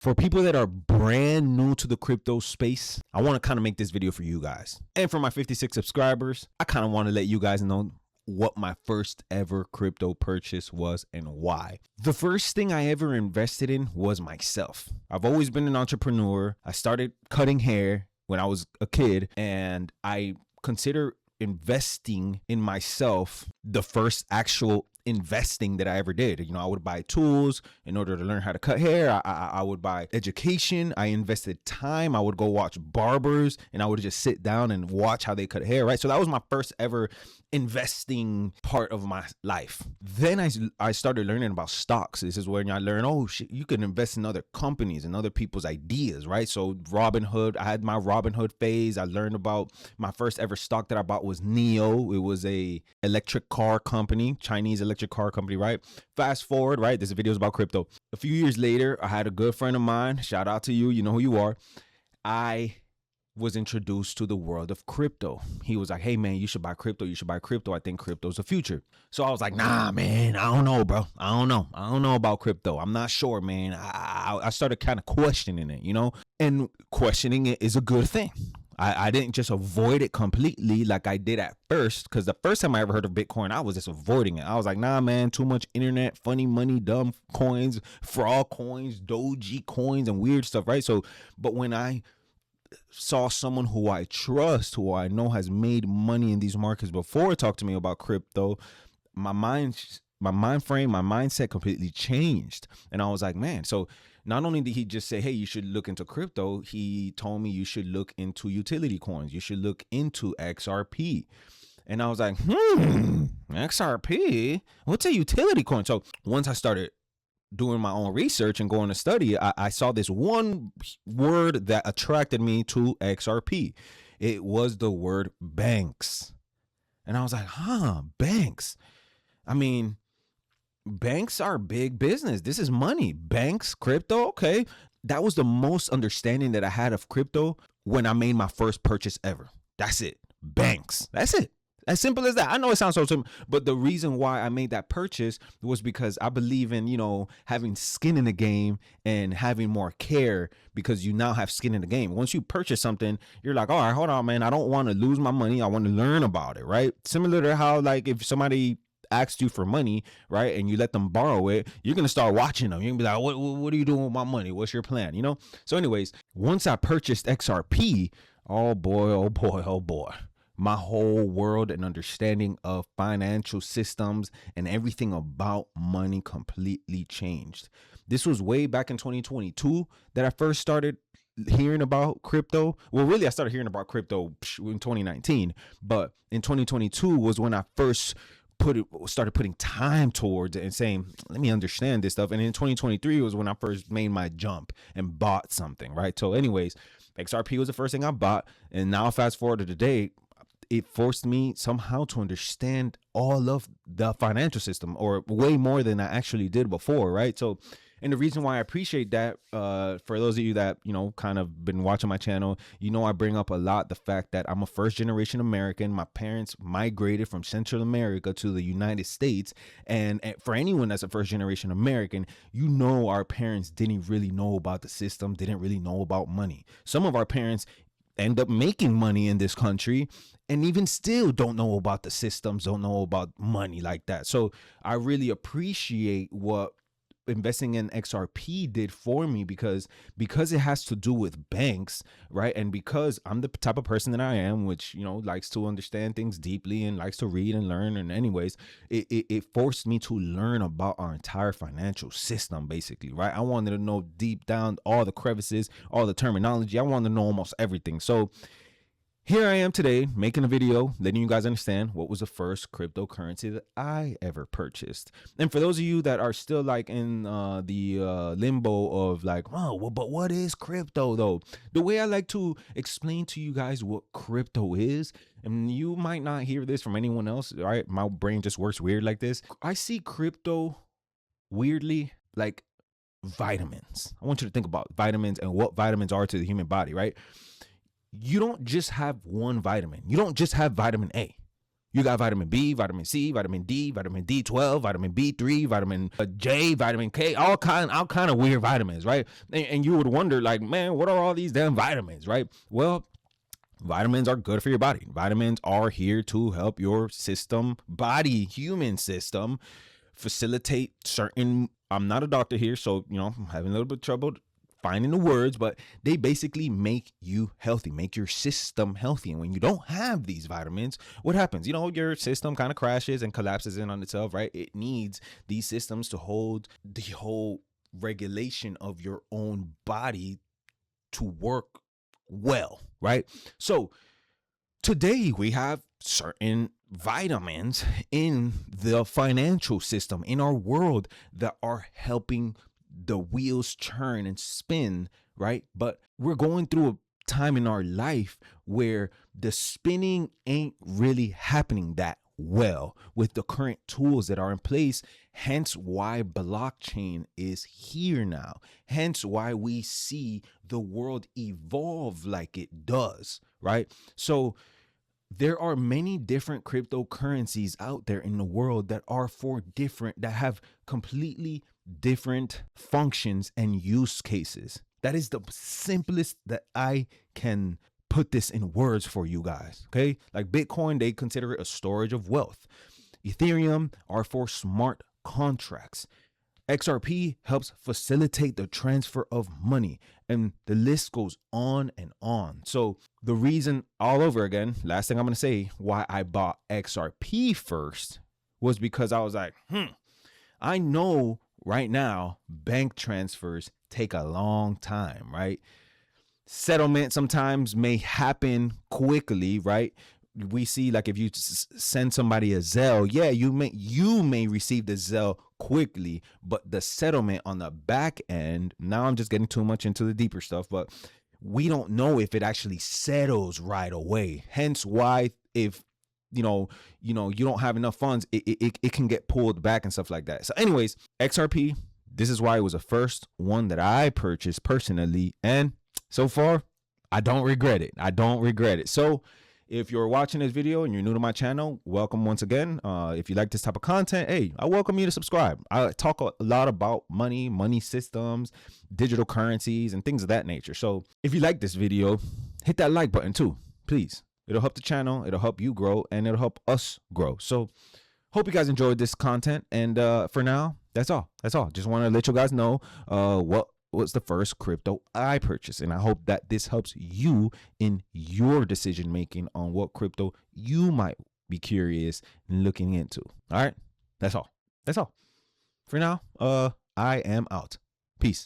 For people that are brand new to the crypto space, I want to kind of make this video for you guys. And for my 56 subscribers, I kind of want to let you guys know what my first ever crypto purchase was and why. The first thing I ever invested in was myself. I've always been an entrepreneur. I started cutting hair when I was a kid, and I consider investing in myself the first actual investing that I ever did. I would buy tools in order to learn how to cut hair. I would buy education. I invested time. I would go watch barbers, and I would just sit down and watch how they cut hair, right? So that was my first ever investing part of my life. Then I started learning about stocks. This is when I learned, oh shit, you can invest in other companies and other people's ideas, right? So Robinhood, I had my Robinhood phase. I learned about my first ever stock that I bought was NIO. It was a electric car company, Chinese electric car company, right? Fast forward, right? This video is about crypto. A few years later, I had a good friend of mine. Shout out to you. You know who you are. I was introduced to the world of crypto. He was like, hey man, you should buy crypto. You should buy crypto. I think crypto's the future. So I was like, nah, man, I don't know, bro. I don't know about crypto. I'm not sure, man. I started kind of questioning it, and questioning it is a good thing. I didn't just avoid it completely like I did at first, because the first time I ever heard of Bitcoin, I was just avoiding it. I was like, nah, man, too much internet, funny money, dumb coins, fraud coins, doji coins, and weird stuff, right? So, but when I saw someone who I trust, who I know has made money in these markets before, talk to me about crypto, my mindset completely changed. And I was like, man, so not only did he just say, hey, you should look into crypto, he told me you should look into utility coins. You should look into XRP. And I was like, XRP? What's a utility coin? So once I started doing my own research and going to study, I saw this one word that attracted me to XRP. It was the word banks. And I was like, banks. I mean, banks are big business. This is money. Banks, crypto, okay. That was the most understanding that I had of crypto when I made my first purchase ever. That's it. Banks. That's it. As simple as that. I know it sounds so simple, but the reason why I made that purchase was because I believe in, having skin in the game and having more care, because you now have skin in the game. Once you purchase something, you're like, all right, hold on, man. I don't want to lose my money. I want to learn about it, right? Similar to how, like, if somebody asks you for money, right, and you let them borrow it, you're going to start watching them. You're going to be like, what are you doing with my money? What's your plan? So anyways, once I purchased XRP, oh boy, my whole world and understanding of financial systems and everything about money completely changed. This was way back in 2022 that I first started hearing about crypto. Well, really, I started hearing about crypto in 2019, but in 2022 was when I first started putting time towards it and saying, let me understand this stuff. And in 2023 was when I first made my jump and bought something, right? So anyways, XRP was the first thing I bought. And now fast forward to today, it forced me somehow to understand all of the financial system, or way more than I actually did before, right? So, and the reason why I appreciate that, for those of you that, kind of been watching my channel, I bring up a lot the fact that I'm a first generation American. My parents migrated from Central America to the United States. And for anyone that's a first generation American, our parents didn't really know about the system, didn't really know about money. Some of our parents end up making money in this country and even still don't know about the systems, don't know about money like that. So I really appreciate what investing in XRP did for me, because it has to do with banks, right? And because I'm the type of person that I am, which, likes to understand things deeply and likes to read and learn. And anyways, it forced me to learn about our entire financial system, basically, right? I wanted to know deep down all the crevices, all the terminology. I wanted to know almost everything. So here I am today making a video letting you guys understand what was the first cryptocurrency that I ever purchased. And for those of you that are still like in the limbo of like, oh, well, but what is crypto though? The way I like to explain to you guys what crypto is, and you might not hear this from anyone else, right? My brain just works weird like this. I see crypto weirdly like vitamins. I want you to think about vitamins and what vitamins are to the human body, right? You don't just have one vitamin. You don't just have vitamin A. You got vitamin B, vitamin C, vitamin D, vitamin D12, vitamin B3, vitamin J, vitamin K, all kind of weird vitamins, right? And you would wonder, like, man, what are all these damn vitamins, right? Well, vitamins are good for your body. Vitamins are here to help your system, body, human system, facilitate certain. I'm not a doctor here, so I'm having a little bit of trouble finding the words, but they basically make you healthy, make your system healthy. And when you don't have these vitamins, what happens? Your system kind of crashes and collapses in on itself, right? It needs these systems to hold the whole regulation of your own body to work well, right? So today we have certain vitamins in the financial system, in our world, that are helping the wheels turn and spin, right? But we're going through a time in our life where the spinning ain't really happening that well with the current tools that are in place. Hence why blockchain is here now. Hence why we see the world evolve like it does, right? So there are many different cryptocurrencies out there in the world that have completely different functions and use cases. That is the simplest that I can put this in words for you guys. Okay. Like Bitcoin, they consider it a storage of wealth. Ethereum are for smart contracts. XRP helps facilitate the transfer of money, and the list goes on and on. So the reason, all over again, last thing I'm going to say, why I bought XRP first was because I was like, I know right now bank transfers take a long time, right? Settlement sometimes may happen quickly, right? We see, like, if you send somebody a Zelle, yeah, you may receive the Zelle quickly, but the settlement on the back end, now I'm just getting too much into the deeper stuff, but we don't know if it actually settles right away. Hence why, if you don't have enough funds, it can get pulled back and stuff like that. So anyways, XRP, this is why it was the first one that I purchased personally, and so far I don't regret it. So if you're watching this video and you're new to my channel, welcome once again. If you like this type of content, hey, I welcome you to subscribe. I talk a lot about money systems, digital currencies, and things of that nature. So if you like this video, hit that like button too, please. It'll help the channel, it'll help you grow, and it'll help us grow. So hope you guys enjoyed this content. And for now, that's all. Just want to let you guys know what was the first crypto I purchased, and I hope that this helps you in your decision making on what crypto you might be curious in looking into. All right, that's all for now. I am out.